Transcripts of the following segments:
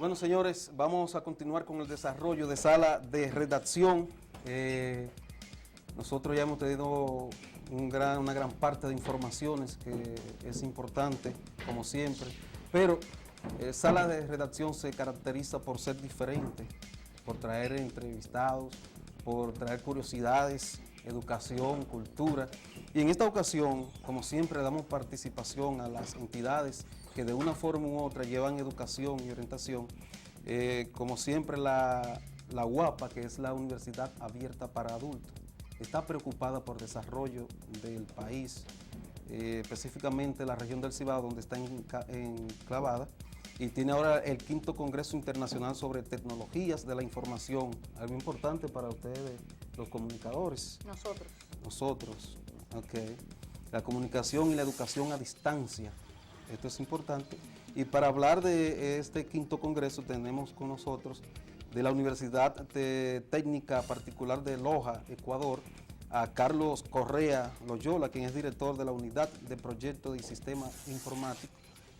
Bueno, señores, vamos a continuar con el desarrollo de sala de redacción. Nosotros ya hemos tenido una gran parte de informaciones que es importante, como siempre, pero sala de redacción se caracteriza por ser diferente, por traer entrevistados, por traer curiosidades, educación, cultura. Y en esta ocasión, como siempre, damos participación a las entidades que de una forma u otra llevan educación y orientación. Como siempre, la UAPA, que es la Universidad Abierta para Adultos, está preocupada por el desarrollo del país, específicamente la región del Cibao, donde está enclavada, y tiene ahora el 5º Congreso Internacional sobre Tecnologías de la Información, algo importante para ustedes, los comunicadores. Nosotros, ok. La comunicación y la educación a distancia, esto es importante. Y para hablar de este 5º Congreso tenemos con nosotros de la Universidad Técnica Particular de Loja, Ecuador, a Carlos Correa Loyola, quien es director de la Unidad de Proyectos y Sistemas Informáticos.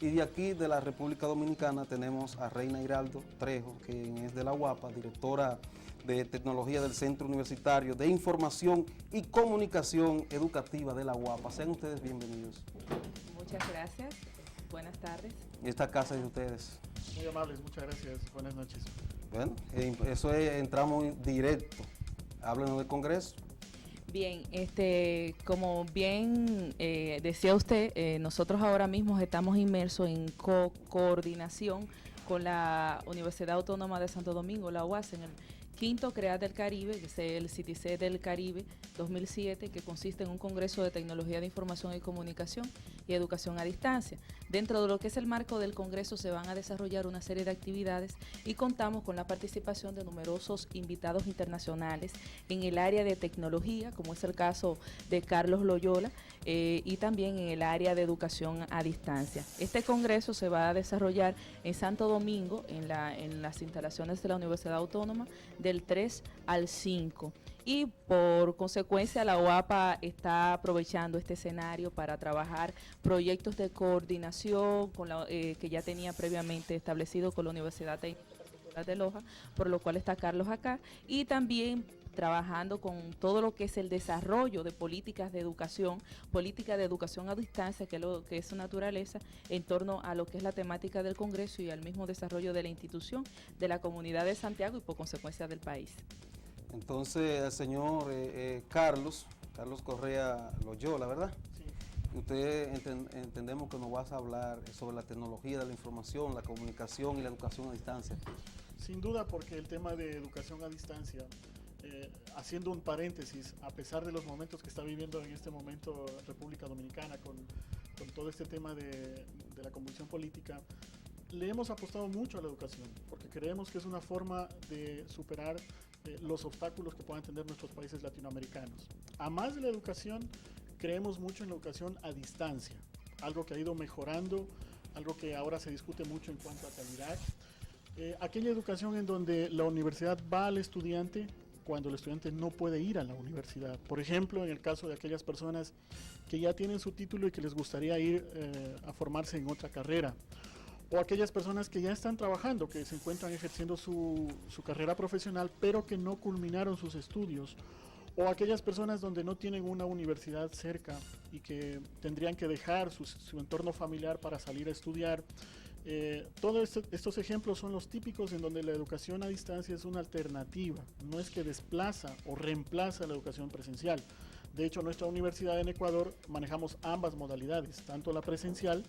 Y de aquí, de la República Dominicana, tenemos a Reina Hiraldo Trejo, quien es de la UAPA, directora de Tecnología del Centro Universitario de Información y Comunicación Educativa de la UAPA. Sean ustedes bienvenidos. Muchas gracias. Buenas tardes. Esta casa es de ustedes. Muy amables, muchas gracias. Buenas noches. Bueno, eso es, entramos directo. Háblenos del Congreso. Bien, como bien decía usted, nosotros ahora mismo estamos inmersos en coordinación con la Universidad Autónoma de Santo Domingo, la UAS, en el 5º CREAT del Caribe, que es el CITICE del Caribe 2007, que consiste en un congreso de tecnología de información y comunicación y educación a distancia. Dentro de lo que es el marco del congreso se van a desarrollar una serie de actividades y contamos con la participación de numerosos invitados internacionales en el área de tecnología, como es el caso de Carlos Loyola, y también en el área de educación a distancia. Este congreso se va a desarrollar en Santo Domingo, en las instalaciones de la Universidad Autónoma, del 3 al 5. Y por consecuencia la UAPA está aprovechando este escenario para trabajar proyectos de coordinación que ya tenía previamente establecido con la Universidad Técnica de Loja, por lo cual está Carlos acá, y también trabajando con todo lo que es el desarrollo de políticas de educación, política de educación a distancia, que es su naturaleza, en torno a lo que es la temática del Congreso y al mismo desarrollo de la institución, de la comunidad de Santiago y por consecuencia del país. Entonces, el señor Carlos Correa Loyola, ¿verdad? Sí. Usted entendemos que nos vas a hablar sobre la tecnología de la información, la comunicación y la educación a distancia. Sin duda, porque el tema de educación a distancia, haciendo un paréntesis, a pesar de los momentos que está viviendo en este momento República Dominicana con todo este tema de la convulsión política, le hemos apostado mucho a la educación, porque creemos que es una forma de superar los obstáculos que puedan tener nuestros países latinoamericanos. A más de la educación, creemos mucho en la educación a distancia, algo que ha ido mejorando, algo que ahora se discute mucho en cuanto a calidad. Aquella educación en donde la universidad va al estudiante cuando el estudiante no puede ir a la universidad. Por ejemplo, en el caso de aquellas personas que ya tienen su título y que les gustaría ir a formarse en otra carrera, o aquellas personas que ya están trabajando, que se encuentran ejerciendo su carrera profesional, pero que no culminaron sus estudios, o aquellas personas donde no tienen una universidad cerca y que tendrían que dejar su entorno familiar para salir a estudiar. Todos estos ejemplos son los típicos en donde la educación a distancia es una alternativa, no es que desplaza o reemplaza la educación presencial. De hecho, en nuestra universidad en Ecuador manejamos ambas modalidades, tanto la presencial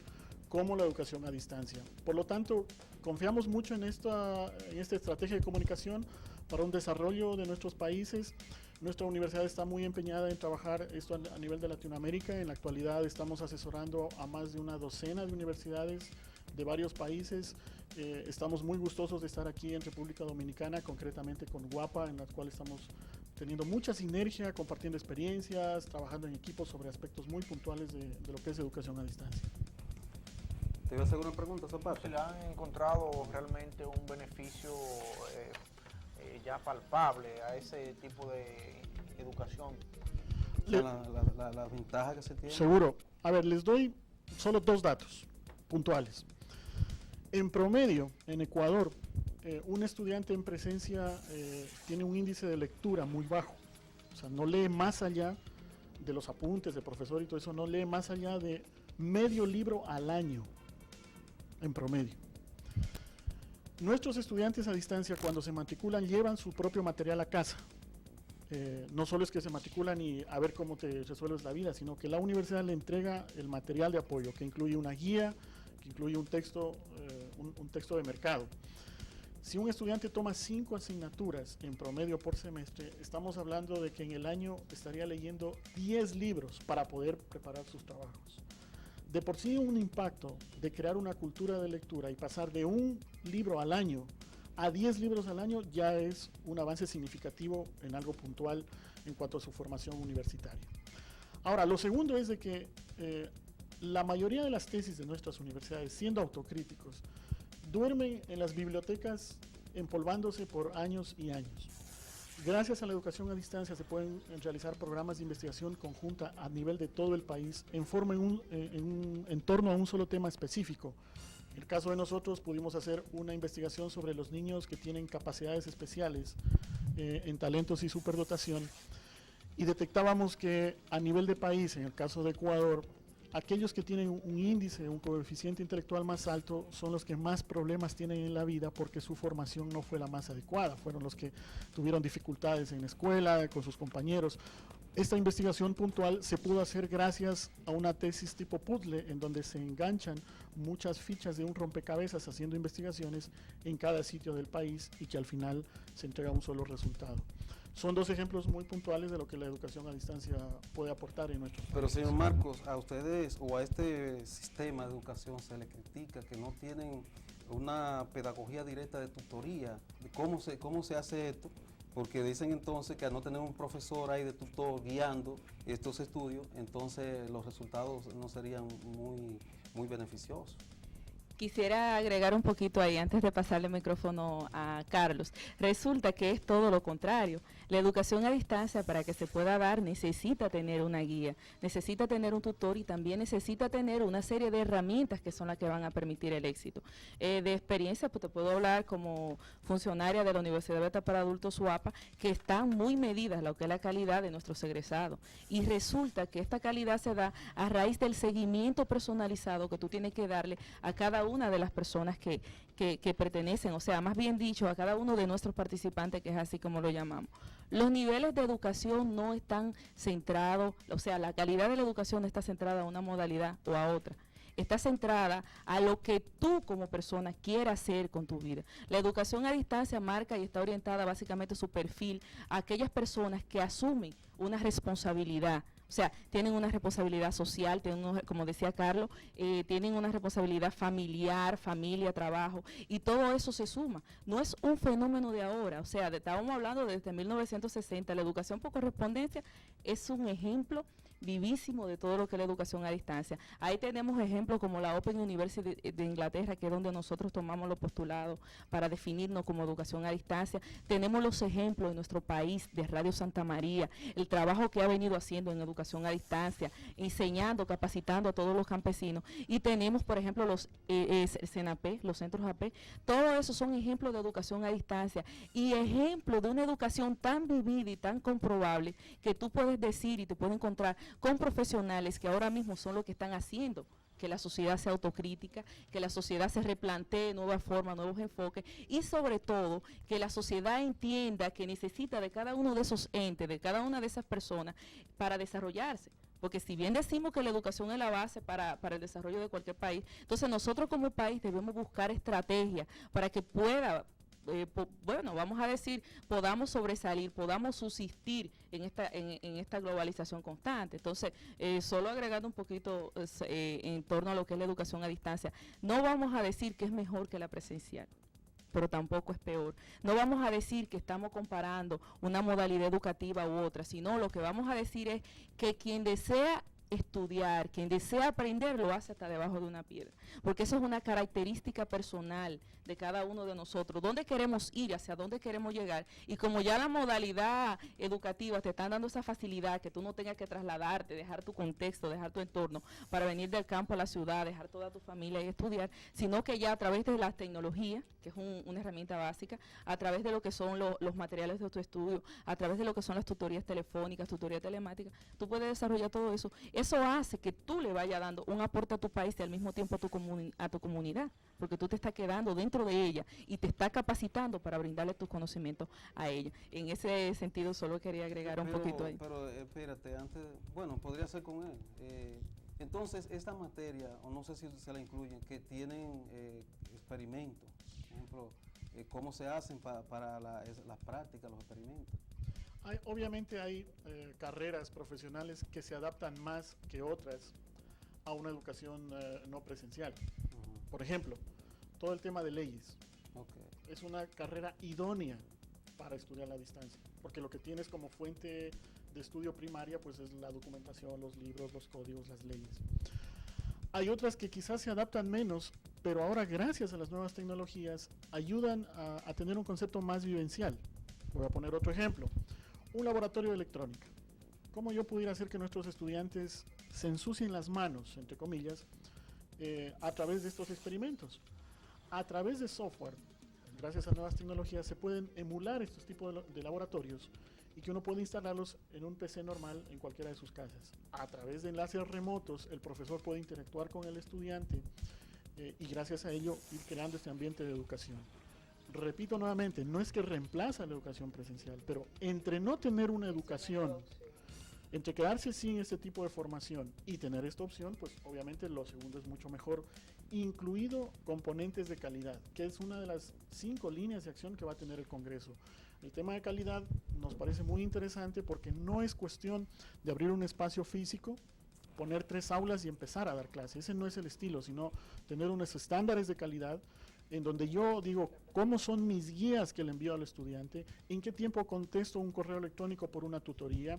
como la educación a distancia. Por lo tanto, confiamos mucho en esta estrategia de comunicación para un desarrollo de nuestros países. Nuestra universidad está muy empeñada en trabajar esto a nivel de Latinoamérica. En la actualidad estamos asesorando a más de una docena de universidades de varios países. Estamos muy gustosos de estar aquí en República Dominicana, concretamente con UAPA, en la cual estamos teniendo mucha sinergia, compartiendo experiencias, trabajando en equipos sobre aspectos muy puntuales de lo que es educación a distancia. ¿Te iba a hacer una pregunta, Zapata? ¿Se le han encontrado realmente un beneficio ya palpable a ese tipo de educación? La ventaja que se tiene. Seguro. A ver, les doy solo 2 datos puntuales. En promedio, en Ecuador, un estudiante en presencia tiene un índice de lectura muy bajo. O sea, no lee más allá de los apuntes de profesor y todo eso, no lee más allá de medio libro al año, en promedio. Nuestros estudiantes a distancia, cuando se matriculan, llevan su propio material a casa. No solo es que se matriculan y a ver cómo te resuelves la vida, sino que la universidad le entrega el material de apoyo, que incluye una guía, que incluye un texto de mercado. Si un estudiante toma 5 asignaturas en promedio por semestre, estamos hablando de que en el año estaría leyendo 10 libros para poder preparar sus trabajos. De por sí, un impacto de crear una cultura de lectura y pasar de un libro al año a 10 libros al año ya es un avance significativo en algo puntual en cuanto a su formación universitaria. Ahora, lo segundo es de que la mayoría de las tesis de nuestras universidades, siendo autocríticos, duermen en las bibliotecas empolvándose por años y años. Gracias a la educación a distancia se pueden realizar programas de investigación conjunta a nivel de todo el país en torno a un solo tema específico. En el caso de nosotros pudimos hacer una investigación sobre los niños que tienen capacidades especiales en talentos y superdotación y detectábamos que a nivel de país, en el caso de Ecuador, aquellos que tienen un índice, un coeficiente intelectual más alto son los que más problemas tienen en la vida porque su formación no fue la más adecuada, fueron los que tuvieron dificultades en la escuela, con sus compañeros. Esta investigación puntual se pudo hacer gracias a una tesis tipo puzzle en donde se enganchan muchas fichas de un rompecabezas haciendo investigaciones en cada sitio del país y que al final se entrega un solo resultado. Son dos ejemplos muy puntuales de lo que la educación a distancia puede aportar en nuestro país. Pero señor Marcos, a ustedes o a este sistema de educación se le critica que no tienen una pedagogía directa de tutoría. ¿Cómo se hace esto? Porque dicen entonces que al no tener un profesor ahí de tutor guiando estos estudios, entonces los resultados no serían muy beneficiosos. Quisiera agregar un poquito ahí antes de pasarle el micrófono a Carlos. Resulta que es todo lo contrario. La educación a distancia, para que se pueda dar, necesita tener una guía, necesita tener un tutor y también necesita tener una serie de herramientas que son las que van a permitir el éxito. De experiencia, pues te puedo hablar como funcionaria de la Universidad Abierta para Adultos UAPA, que están muy medidas lo que es la calidad de nuestros egresados. Y resulta que esta calidad se da a raíz del seguimiento personalizado que tú tienes que darle a cada una de las personas que pertenecen, o sea, más bien dicho, a cada uno de nuestros participantes, que es así como lo llamamos. Los niveles de educación no están centrados, o sea, la calidad de la educación no está centrada a una modalidad o a otra. Está centrada a lo que tú como persona quieras hacer con tu vida. La educación a distancia marca y está orientada básicamente su perfil a aquellas personas que asumen una responsabilidad. O sea, tienen una responsabilidad social, como decía Carlos, tienen una responsabilidad familiar, familia, trabajo, y todo eso se suma. No es un fenómeno de ahora, o sea, estábamos hablando desde 1960, la educación por correspondencia es un ejemplo vivísimo de todo lo que es la educación a distancia. Ahí tenemos ejemplos como la Open University de Inglaterra, que es donde nosotros tomamos los postulados para definirnos como educación a distancia. Tenemos los ejemplos en nuestro país de Radio Santa María, el trabajo que ha venido haciendo en educación a distancia, enseñando, capacitando a todos los campesinos. Y tenemos, por ejemplo, los CENAP, los centros AP. Todo eso son ejemplos de educación a distancia y ejemplos de una educación tan vivida y tan comprobable que tú puedes decir y te puedes encontrar con profesionales que ahora mismo son los que están haciendo que la sociedad sea autocrítica, que la sociedad se replantee nuevas formas, nuevos enfoques y sobre todo que la sociedad entienda que necesita de cada uno de esos entes, de cada una de esas personas para desarrollarse. Porque si bien decimos que la educación es la base para el desarrollo de cualquier país, entonces nosotros como país debemos buscar estrategias para que pueda vamos a decir, podamos sobresalir, podamos subsistir en esta globalización constante. Entonces, solo agregando un poquito en torno a lo que es la educación a distancia, no vamos a decir que es mejor que la presencial, pero tampoco es peor. No vamos a decir que estamos comparando una modalidad educativa u otra, sino lo que vamos a decir es que quien desea estudiar, quien desea aprender, lo hace hasta debajo de una piedra, porque eso es una característica personal de cada uno de nosotros, dónde queremos ir, hacia dónde queremos llegar, y como ya la modalidad educativa te están dando esa facilidad, que tú no tengas que trasladarte, dejar tu contexto, dejar tu entorno, para venir del campo a la ciudad, dejar toda tu familia y estudiar, sino que ya a través de las tecnologías, que es una herramienta básica, a través de lo que son los materiales de tu estudio, a través de lo que son las tutorías telefónicas, tutorías telemáticas, tú puedes desarrollar todo eso. Eso hace que tú le vayas dando un aporte a tu país y al mismo tiempo a tu comunidad, porque tú te estás quedando dentro de ella y te estás capacitando para brindarle tus conocimientos a ella. En ese sentido, solo quería agregar un poquito ahí. Pero espérate, antes, bueno, podría ser con él. Entonces, esta materia, o no sé si se la incluyen, que tienen experimentos, por ejemplo, cómo se hacen para las prácticas, los experimentos. Obviamente hay carreras profesionales que se adaptan más que otras a una educación no presencial. Por ejemplo, todo el tema de leyes. Es una carrera idónea para estudiar a la distancia, porque lo que tienes como fuente de estudio primaria pues es la documentación, los libros, los códigos, las leyes. Hay otras que quizás se adaptan menos, pero ahora gracias a las nuevas tecnologías ayudan a tener un concepto más vivencial. Voy a poner otro ejemplo. Un laboratorio de electrónica. ¿Cómo yo pudiera hacer que nuestros estudiantes se ensucien las manos, entre comillas, a través de estos experimentos? A través de software, gracias a nuevas tecnologías, se pueden emular estos tipos de laboratorios y que uno puede instalarlos en un PC normal en cualquiera de sus casas. A través de enlaces remotos, el profesor puede interactuar con el estudiante y gracias a ello ir creando este ambiente de educación. Repito nuevamente, no es que reemplaza la educación presencial, pero entre no tener una educación, entre quedarse sin este tipo de formación y tener esta opción, pues obviamente lo segundo es mucho mejor, incluido componentes de calidad, que es una de las 5 líneas de acción que va a tener el Congreso. El tema de calidad nos parece muy interesante porque no es cuestión de abrir un espacio físico, poner 3 aulas y empezar a dar clases. Ese no es el estilo, sino tener unos estándares de calidad en donde yo digo cómo son mis guías que le envío al estudiante, en qué tiempo contesto un correo electrónico por una tutoría,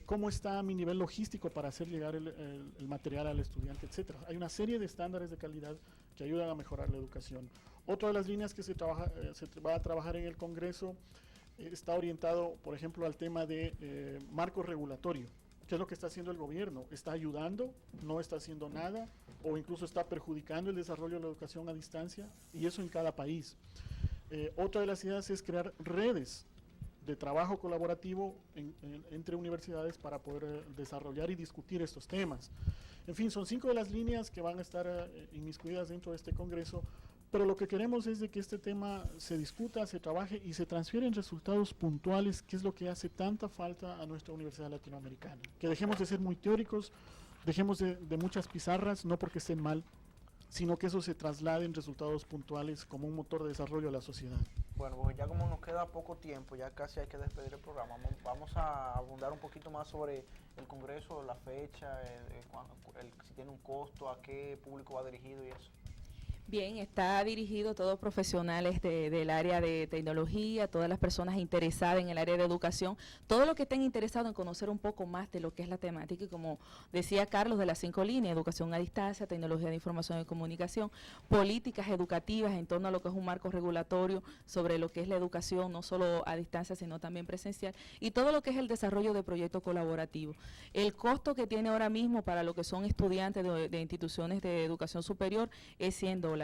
cómo está mi nivel logístico para hacer llegar el material al estudiante, etc. Hay una serie de estándares de calidad que ayudan a mejorar la educación. Otra de las líneas que se va a trabajar en el Congreso está orientado, por ejemplo, al tema de marco regulatorio. ¿Qué es lo que está haciendo el gobierno? ¿Está ayudando? ¿No está haciendo nada? ¿O incluso está perjudicando el desarrollo de la educación a distancia? Y eso en cada país. Otra de las ideas es crear redes de trabajo colaborativo entre universidades para poder desarrollar y discutir estos temas. En fin, son 5 de las líneas que van a estar inmiscuidas dentro de este Congreso, pero lo que queremos es de que este tema se discuta, se trabaje y se transfieren resultados puntuales, que es lo que hace tanta falta a nuestra universidad latinoamericana. Que dejemos de ser muy teóricos, dejemos de muchas pizarras, no porque estén mal, sino que eso se traslade en resultados puntuales como un motor de desarrollo de la sociedad. Bueno, pues ya como nos queda poco tiempo, ya casi hay que despedir el programa, vamos a abundar un poquito más sobre el Congreso, la fecha, si tiene un costo, a qué público va dirigido y eso. Bien, está dirigido a todos profesionales del área de tecnología, todas las personas interesadas en el área de educación, todos los que estén interesados en conocer un poco más de lo que es la temática, y como decía Carlos, de las 5 líneas: educación a distancia, tecnología de información y comunicación, políticas educativas en torno a lo que es un marco regulatorio sobre lo que es la educación, no solo a distancia, sino también presencial, y todo lo que es el desarrollo de proyectos colaborativos. El costo que tiene ahora mismo para lo que son estudiantes de instituciones de educación superior es $100.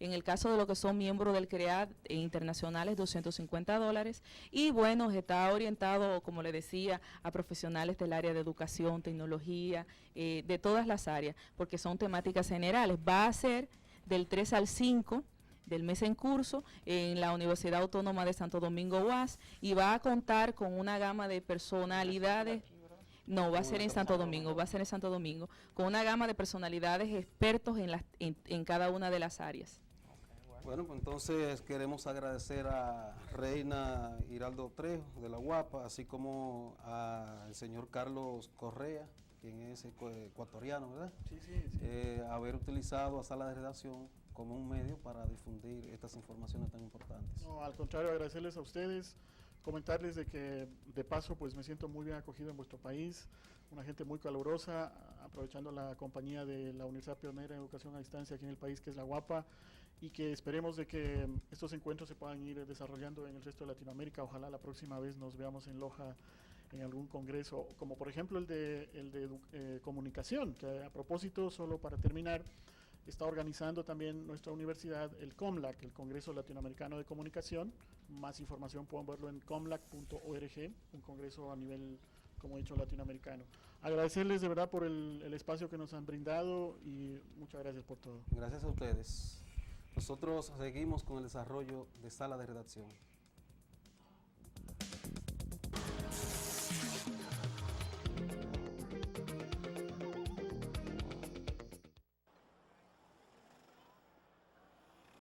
En el caso de lo que son miembros del CREAD internacionales, $250. Y bueno, está orientado, como le decía, a profesionales del área de educación, tecnología, de todas las áreas, porque son temáticas generales. Va a ser del 3 al 5 del mes en curso en la Universidad Autónoma de Santo Domingo UAS, y va a contar con una gama de personalidades. No, va a ser en Santo Domingo, con una gama de personalidades expertos en cada una de las áreas. Bueno, pues entonces queremos agradecer a Reina Hiraldo Trejo de la UAPA, así como al señor Carlos Correa, quien es ecuatoriano, ¿verdad? Sí. Haber utilizado a Sala de Redacción como un medio para difundir estas informaciones tan importantes. No, al contrario, agradecerles a ustedes. comentarles de que de paso pues me siento muy bien acogido en vuestro país, una gente muy calurosa, aprovechando la compañía de la Universidad Pionera en Educación a Distancia aquí en el país, que es la UAPA, y que esperemos de que estos encuentros se puedan ir desarrollando en el resto de Latinoamérica. Ojalá la próxima vez nos veamos en Loja en algún congreso, como por ejemplo el de comunicación, que a propósito, solo para terminar, está organizando también nuestra universidad el COMLAC, el Congreso Latinoamericano de Comunicación. Más información pueden verlo en comlac.org, un congreso a nivel, como he dicho, latinoamericano. Agradecerles de verdad por el espacio que nos han brindado y muchas gracias por todo. Gracias a ustedes. Nosotros seguimos con el desarrollo de Sala de Redacción.